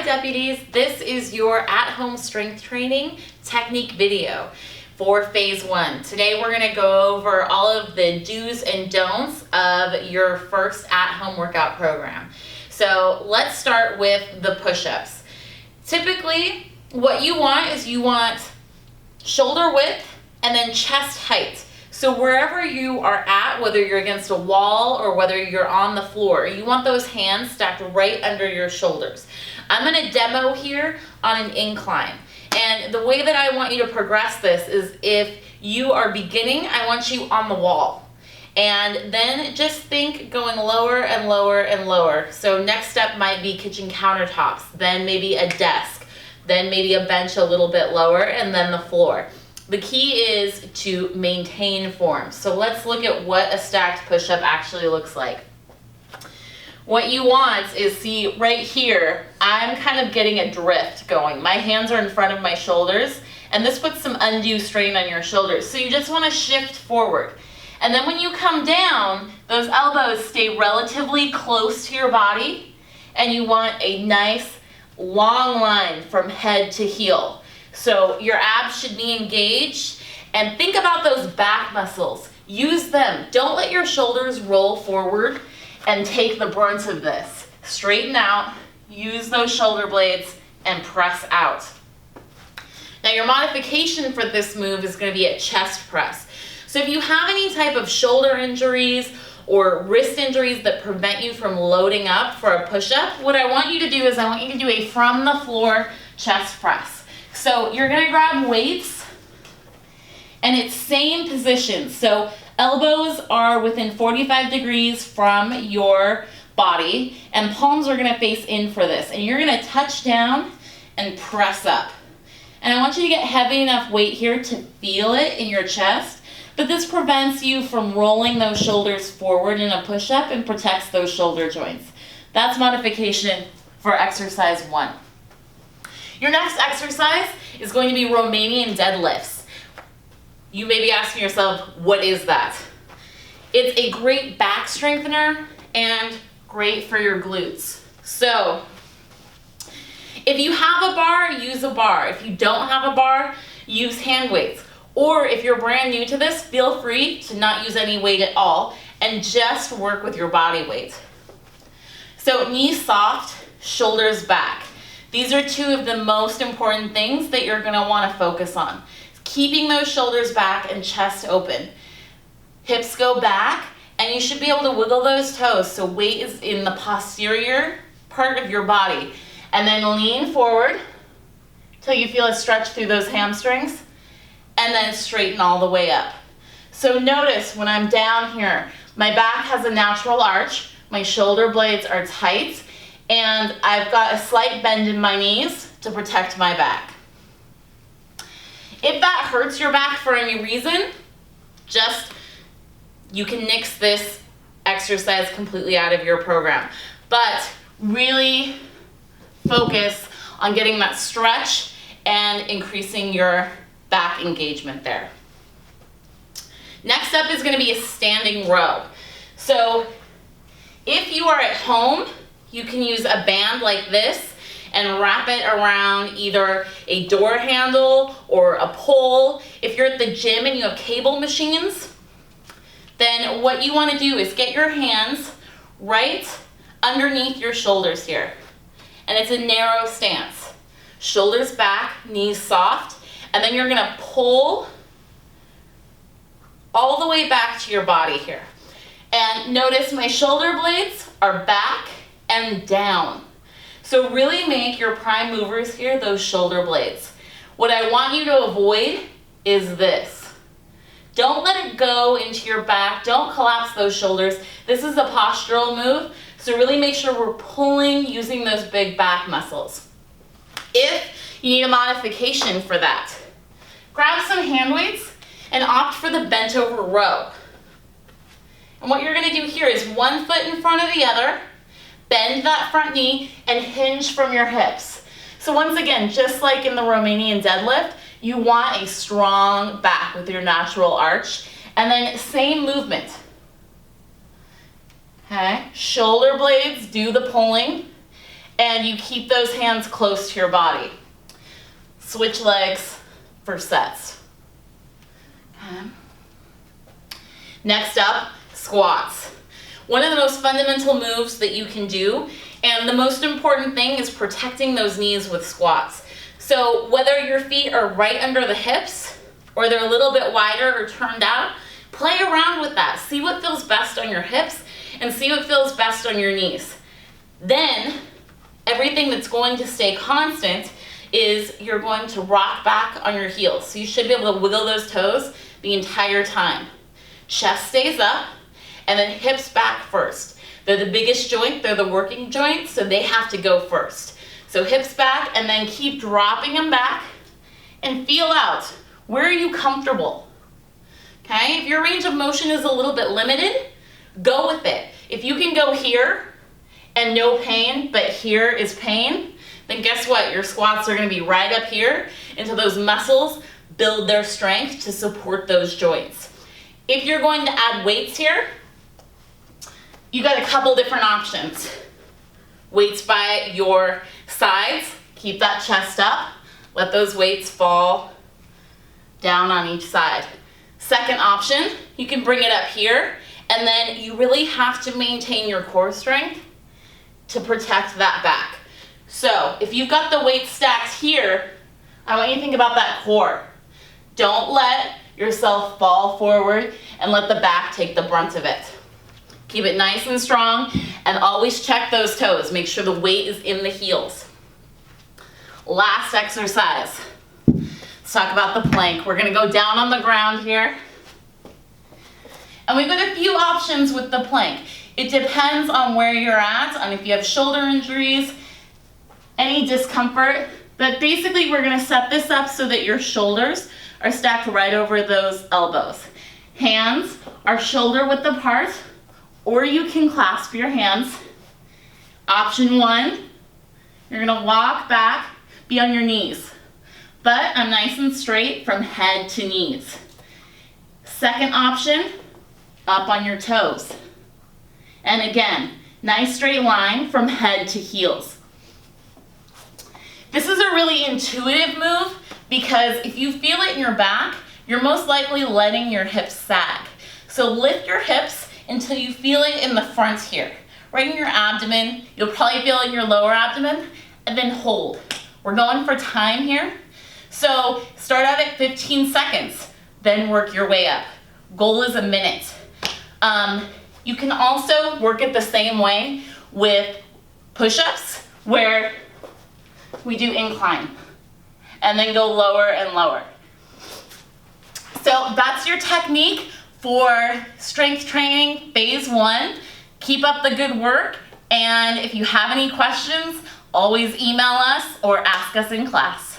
Hi deputies, this is your at-home strength training technique video for phase 1. Today we're going to go over all of the do's and don'ts of your first at-home workout program. So let's start with the push-ups. Typically what you want is you want shoulder width and then chest height. So wherever you are at, whether you're against a wall or whether you're on the floor, you want those hands stacked right under your shoulders. I'm going to demo here on an incline. And the way that I want you to progress this is if you are beginning, I want you on the wall. And then just think going lower and lower and lower. So next step might be kitchen countertops, then maybe a desk, then maybe a bench a little bit lower, and then the floor. The key is to maintain form. So let's look at what a stacked push-up actually looks like. What you want is, see right here, I'm kind of getting a drift going. My hands are in front of my shoulders, and this puts some undue strain on your shoulders. So you just want to shift forward. And then when you come down, those elbows stay relatively close to your body, and you want a nice long line from head to heel. So your abs should be engaged, and think about those back muscles. Use them. Don't let your shoulders roll forward and take the brunt of this. Straighten out, use those shoulder blades, and press out. Now your modification for this move is going to be a chest press. So if you have any type of shoulder injuries or wrist injuries that prevent you from loading up for a push-up, what I want you to do is I want you to do a from the floor chest press. So you're going to grab weights, and it's same position. So elbows are within 45 degrees from your body, and palms are going to face in for this. And you're going to touch down and press up. And I want you to get heavy enough weight here to feel it in your chest, but this prevents you from rolling those shoulders forward in a push-up and protects those shoulder joints. That's modification for exercise 1. Your next exercise is going to be Romanian deadlifts. You may be asking yourself, what is that? It's a great back strengthener and great for your glutes. So if you have a bar, use a bar. If you don't have a bar, use hand weights. Or if you're brand new to this, feel free to not use any weight at all and just work with your body weight. So knees soft, shoulders back. These are two of the most important things that you're going to want to focus on. Keeping those shoulders back and chest open. Hips go back, and you should be able to wiggle those toes so weight is in the posterior part of your body. And then lean forward till you feel a stretch through those hamstrings, and then straighten all the way up. So notice when I'm down here, my back has a natural arch, my shoulder blades are tight, and I've got a slight bend in my knees to protect my back. If that hurts your back for any reason, you can nix this exercise completely out of your program. But really focus on getting that stretch and increasing your back engagement there. Next up is going to be a standing row. So if you are at home, you can use a band like this and wrap it around either a door handle or a pole. If you're at the gym and you have cable machines, then what you want to do is get your hands right underneath your shoulders here. And it's a narrow stance. Shoulders back, knees soft, and then you're going to pull all the way back to your body here. And notice my shoulder blades are back and down. So really make your prime movers here those shoulder blades. What I want you to avoid is this. Don't let it go into your back. Don't collapse those shoulders. This is a postural move, so really make sure we're pulling using those big back muscles. If you need a modification for that, grab some hand weights and opt for the bent over row. And what you're going to do here is one foot in front of the other, bend that front knee, and hinge from your hips. So once again, just like in the Romanian deadlift, you want a strong back with your natural arch. And then same movement. Okay, shoulder blades do the pulling, and you keep those hands close to your body. Switch legs for sets. Okay. Next up, squats. One of the most fundamental moves that you can do, and the most important thing is protecting those knees with squats. So whether your feet are right under the hips or they're a little bit wider or turned out, play around with that. See what feels best on your hips and see what feels best on your knees. Then everything that's going to stay constant is you're going to rock back on your heels. So you should be able to wiggle those toes the entire time. Chest stays up, and then hips back first. They're the biggest joint, they're the working joint, so they have to go first. So hips back, and then keep dropping them back, and feel out. Where are you comfortable? Okay, if your range of motion is a little bit limited, go with it. If you can go here, and no pain, but here is pain, then guess what? Your squats are gonna be right up here until those muscles build their strength to support those joints. If you're going to add weights here, you got a couple different options. Weights by your sides, keep that chest up, let those weights fall down on each side. Second option, you can bring it up here, and then you really have to maintain your core strength to protect that back. So if you've got the weight stacked here, I want you to think about that core. Don't let yourself fall forward and let the back take the brunt of it. Keep it nice and strong, and always check those toes. Make sure the weight is in the heels. Last exercise. Let's talk about the plank. We're gonna go down on the ground here. And we've got a few options with the plank. It depends on where you're at, on if you have shoulder injuries, any discomfort, but basically we're gonna set this up so that your shoulders are stacked right over those elbows. Hands are shoulder width apart, or you can clasp your hands. Option one, you're gonna walk back, be on your knees, but I'm nice and straight from head to knees. Second option, up on your toes. And again, nice straight line from head to heels. This is a really intuitive move because if you feel it in your back, you're most likely letting your hips sag. So lift your hips until you feel it in the front here. Right in your abdomen, you'll probably feel it in your lower abdomen, and then hold. We're going for time here. So start out at 15 seconds, then work your way up. Goal is a minute. You can also work it the same way with push-ups, where we do incline and then go lower and lower. So that's your technique for strength training phase one. Keep up the good work, and if you have any questions, always email us or ask us in class.